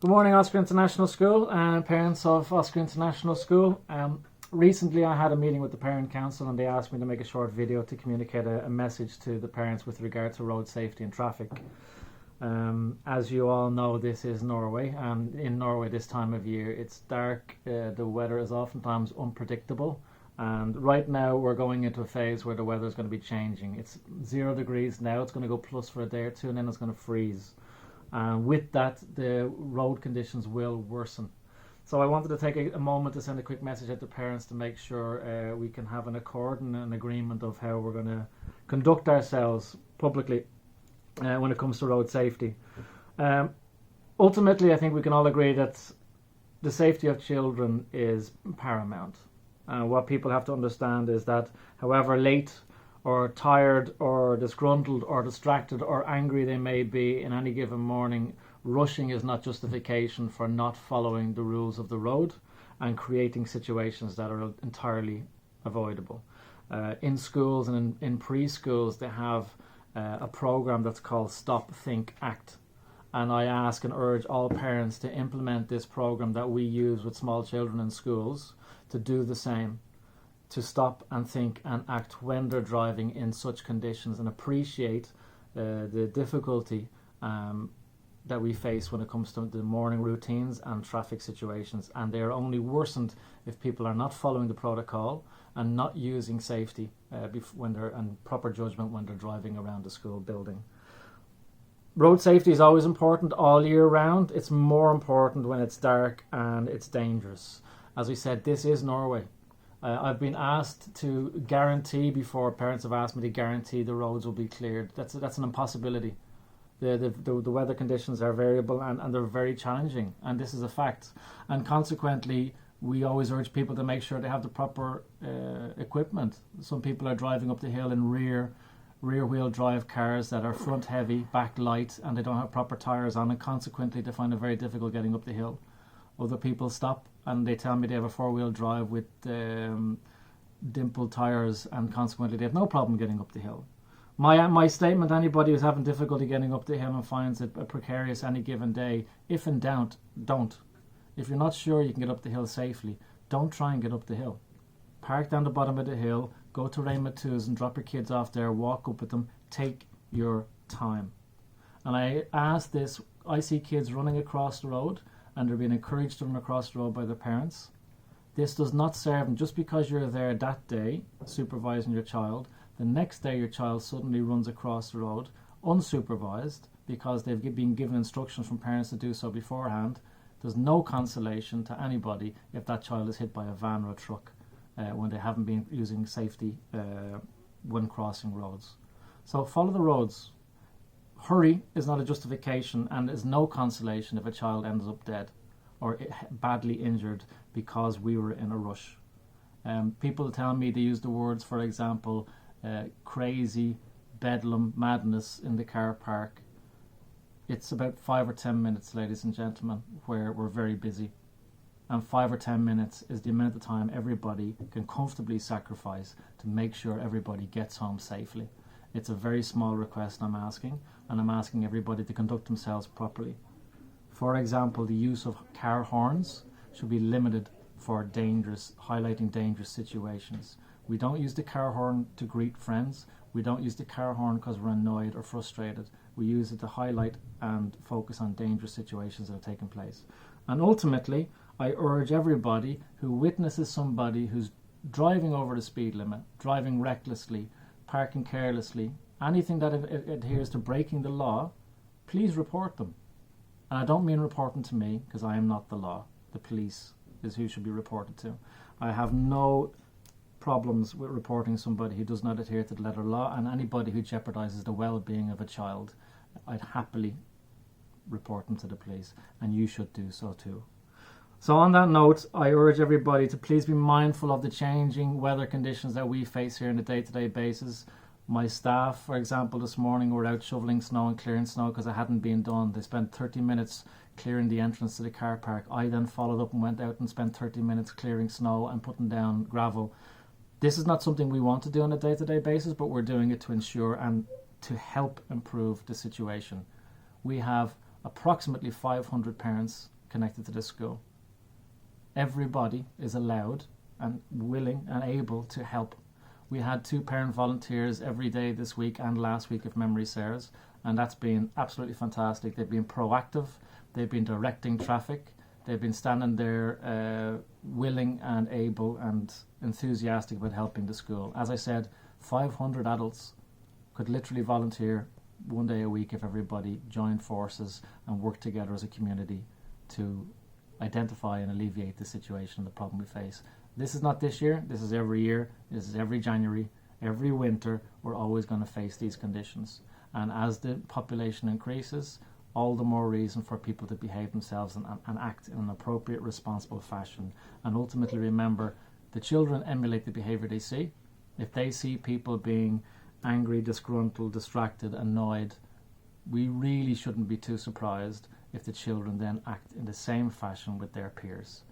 Good morning, Oscar International School and parents of Oscar International School. Recently, I had a meeting with the Parent Council and they asked me to make a short video to communicate a message to the parents with regard to road safety and traffic. As you all know, this is Norway, and in Norway this time of year it's dark, the weather is oftentimes unpredictable, and right now we're going into a phase where the weather is going to be changing. It's 0 degrees now, it's going to go plus for a day or two, and then it's going to freeze. And with that, the road conditions will worsen. So I wanted to take a moment to send a quick message out to parents to make sure we can have an accord and an agreement of how we're going to conduct ourselves publicly when it comes to road safety. Ultimately, I think we can all agree that the safety of children is paramount. What people have to understand is that however late or tired or disgruntled or distracted or angry they may be in any given morning, rushing is not justification for not following the rules of the road and creating situations that are entirely avoidable. In schools and in preschools, they have a program that's called Stop, Think, Act. And I ask and urge all parents to implement this program that we use with small children in schools to do the same, to stop and think and act when they're driving in such conditions, and appreciate the difficulty that we face when it comes to the morning routines and traffic situations. And they are only worsened if people are not following the protocol and not using safety when they're and proper judgment when they're driving around the school building. Road safety is always important all year round. It's more important when it's dark and it's dangerous. As we said, this is Norway. I've been asked to guarantee, before parents have asked me to guarantee the roads will be cleared. That's an impossibility. The weather conditions are variable and they're very challenging, and this is a fact. And consequently, we always urge people to make sure they have the proper equipment. Some people are driving up the hill in rear wheel drive cars that are front heavy, back light, and they don't have proper tyres on, and consequently they find it very difficult getting up the hill. Other people stop and they tell me they have a 4-wheel drive with dimpled tyres, and consequently they have no problem getting up the hill. My statement, anybody who's having difficulty getting up the hill and finds it precarious any given day, if in doubt, don't. If you're not sure you can get up the hill safely, don't try and get up the hill. Park down the bottom of the hill, go to Raymond 2s and drop your kids off there, walk up with them, take your time. And I ask this, I see kids running across the road and they're being encouraged to run across the road by their parents. This does not serve them. Just because you're there that day supervising your child, the next day your child suddenly runs across the road unsupervised because they've been given instructions from parents to do so beforehand. There's no consolation to anybody if that child is hit by a van or a truck when they haven't been using safety when crossing roads. So follow the roads. Hurry is not a justification, and is no consolation if a child ends up dead or badly injured because we were in a rush. People tell me they use the words, for example, crazy, bedlam, madness in the car park. It's about 5 or 10 minutes, ladies and gentlemen, where we're very busy. And 5 or 10 minutes is the amount of time everybody can comfortably sacrifice to make sure everybody gets home safely. It's a very small request I'm asking, and I'm asking everybody to conduct themselves properly. For example, the use of car horns should be limited for highlighting dangerous situations. We don't use the car horn to greet friends. We don't use the car horn because we're annoyed or frustrated. We use it to highlight and focus on dangerous situations that are taking place. And ultimately, I urge everybody who witnesses somebody who's driving over the speed limit, driving recklessly, parking carelessly, anything that adheres to breaking the law, please report them. And I don't mean report them to me, because I am not the law. The police is who should be reported to. I have no problems with reporting somebody who does not adhere to the letter of law, and anybody who jeopardizes the well-being of a child, I'd happily report them to the police, and you should do so too. So on that note, I urge everybody to please be mindful of the changing weather conditions that we face here on a day-to-day basis. My staff, for example, this morning were out shoveling snow and clearing snow because it hadn't been done. They spent 30 minutes clearing the entrance to the car park. I then followed up and went out and spent 30 minutes clearing snow and putting down gravel. This is not something we want to do on a day-to-day basis, but we're doing it to ensure and to help improve the situation. We have approximately 500 parents connected to this school. Everybody is allowed and willing and able to help. We had 2 parent volunteers every day this week and last week, if memory serves, and that's been absolutely fantastic. They've been proactive, they've been directing traffic, they've been standing there willing and able and enthusiastic about helping the school. As I said, 500 adults could literally volunteer 1 day a week if everybody joined forces and worked together as a community to identify and alleviate the situation, the problem we face. This is not this year, this is every year, this is every January, every winter. We're always going to face these conditions. And as the population increases, all the more reason for people to behave themselves and act in an appropriate, responsible fashion. And ultimately remember, the children emulate the behaviour they see. If they see people being angry, disgruntled, distracted, annoyed, we really shouldn't be too surprised if the children then act in the same fashion with their peers.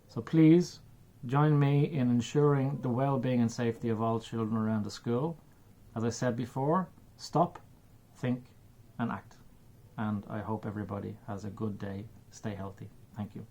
So please join me in ensuring the well-being and safety of all children around the school. As I said before, stop, think and act. And I hope everybody has a good day. Stay healthy. Thank you.